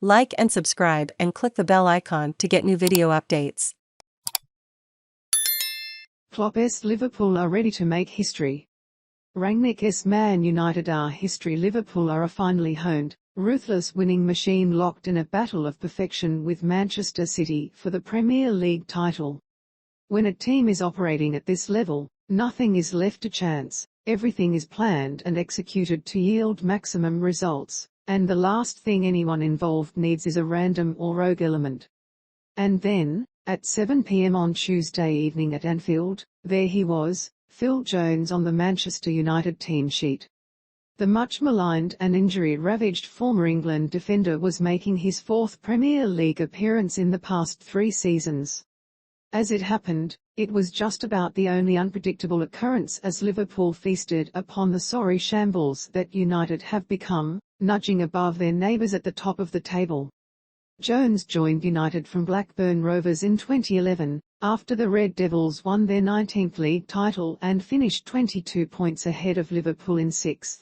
Like and subscribe and click the bell icon to get new video updates. Klopp'S Liverpool are ready to make history. Rangnick'S Man United are history. Liverpool are a finely honed, ruthless winning machine locked in a battle of perfection with Manchester City for the Premier League title. When a team is operating at this level, nothing is left to chance, everything is planned and executed to yield maximum results, and the last thing anyone involved needs is a random or rogue element. And then, at 7 p.m. on Tuesday evening at Anfield, there he was, Phil Jones on the Manchester United team sheet. The much maligned and injury-ravaged former England defender was making his fourth Premier League appearance in the past 3 seasons. As it happened, it was just about the only unpredictable occurrence as Liverpool feasted upon the sorry shambles that United have become, nudging above their neighbours at the top of the table. Jones joined United from Blackburn Rovers in 2011, after the Red Devils won their 19th league title and finished 22 points ahead of Liverpool in 6th.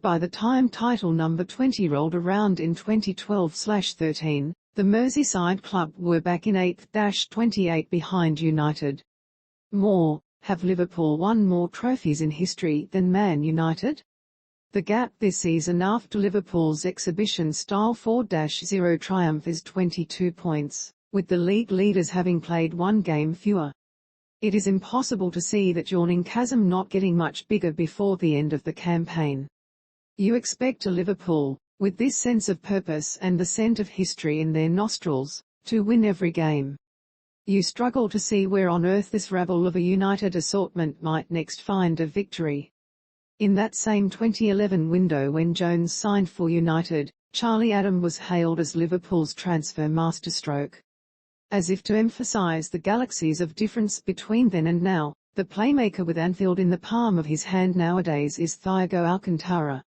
By the time title number 20 rolled around in 2012/13, the Merseyside club were back in 8th-28 behind United. Have Liverpool won more trophies in history than Man United? The gap this season after Liverpool's exhibition-style 4-0 triumph is 22 points, with the league leaders having played 1 game fewer. It is impossible to see that yawning chasm not getting much bigger before the end of the campaign. You expect a Liverpool, with this sense of purpose and the scent of history in their nostrils, to win every game. You struggle to see where on earth this rabble of a United assortment might next find a victory. In that same 2011 window when Jones signed for United, Charlie Adam was hailed as Liverpool's transfer masterstroke. As if to emphasise the galaxies of difference between then and now, the playmaker with Anfield in the palm of his hand nowadays is Thiago Alcantara.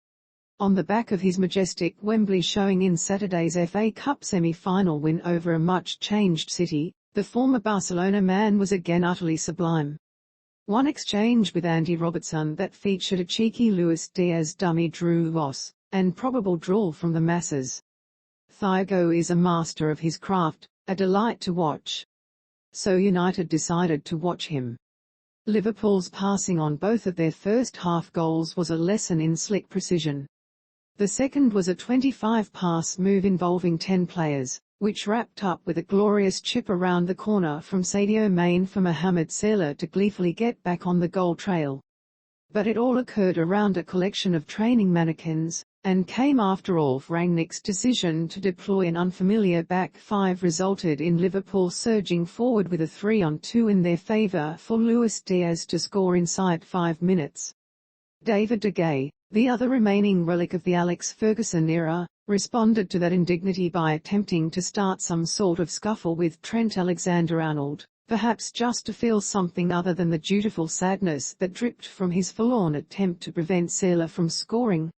On the back of his majestic Wembley showing in Saturday's FA Cup semi-final win over a much-changed City, the former Barcelona man was again utterly sublime. One exchange with Andy Robertson that featured a cheeky Luis Diaz dummy drew loss, and probable drawl from the masses. Thiago is a master of his craft, a delight to watch. So United decided to watch him. Liverpool's passing on both of their first half goals was a lesson in slick precision. The second was a 25-pass move involving 10 players, which wrapped up with a glorious chip around the corner from Sadio Mane for Mohamed Salah to gleefully get back on the goal trail. But it all occurred around a collection of training mannequins, and came after all. Rangnick's decision to deploy an unfamiliar back 5 resulted in Liverpool surging forward with a 3-on-2 in their favour for Luis Diaz to score inside 5 minutes. David De Gea, the other remaining relic of the Alex Ferguson era, responded to that indignity by attempting to start some sort of scuffle with Trent Alexander Arnold, perhaps just to feel something other than the dutiful sadness that dripped from his forlorn attempt to prevent Salah from scoring.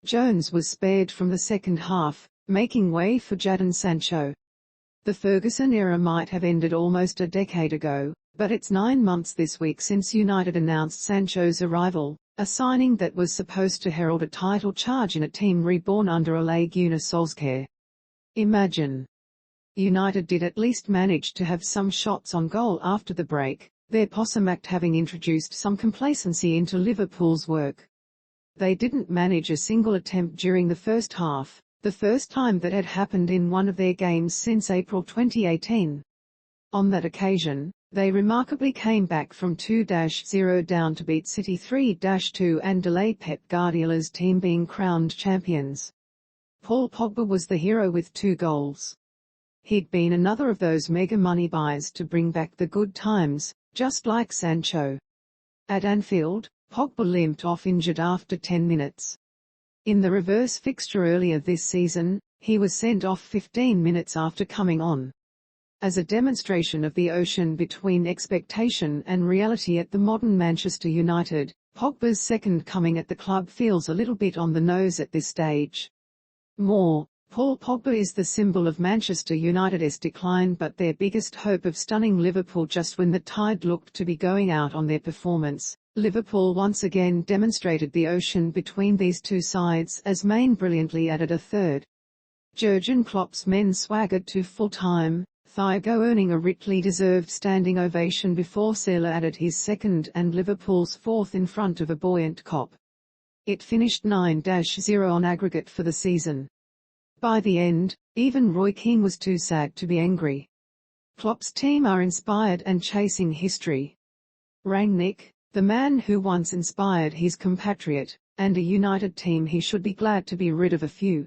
Jones was spared from the second half, making way for Jadon Sancho. The Ferguson era might have ended almost a decade ago, but it's 9 months this week since United announced Sancho's arrival, a signing that was supposed to herald a title charge in a team reborn under Ole Gunnar Solskjaer. Imagine. United did at least manage to have some shots on goal after the break, their possum act having introduced some complacency into Liverpool's work. They didn't manage a single attempt during the first half, the first time that had happened in one of their games since April 2018. On that occasion, they remarkably came back from 2-0 down to beat City 3-2 and delay Pep Guardiola's team being crowned champions. Paul Pogba was the hero with 2 goals. He'd been another of those mega money buys to bring back the good times, just like Sancho. At Anfield, Pogba limped off injured after 10 minutes. In the reverse fixture earlier this season, he was sent off 15 minutes after coming on. As a demonstration of the ocean between expectation and reality at the modern Manchester United, Pogba's second coming at the club feels a little bit on the nose at this stage. Paul Pogba is the symbol of Manchester United's decline, but their biggest hope of stunning Liverpool just when the tide looked to be going out on their performance. Liverpool once again demonstrated the ocean between these two sides as Mane brilliantly added a third. Jurgen Klopp's men swaggered to full-time, Thiago earning a richly deserved standing ovation before Salah added his second and Liverpool's fourth in front of a buoyant Kop. It finished 9-0 on aggregate for the season. By the end, even Roy Keane was too sad to be angry. Klopp's team are inspired and chasing history. Rangnick, the man who once inspired his compatriot, and a united team he should be glad to be rid of a few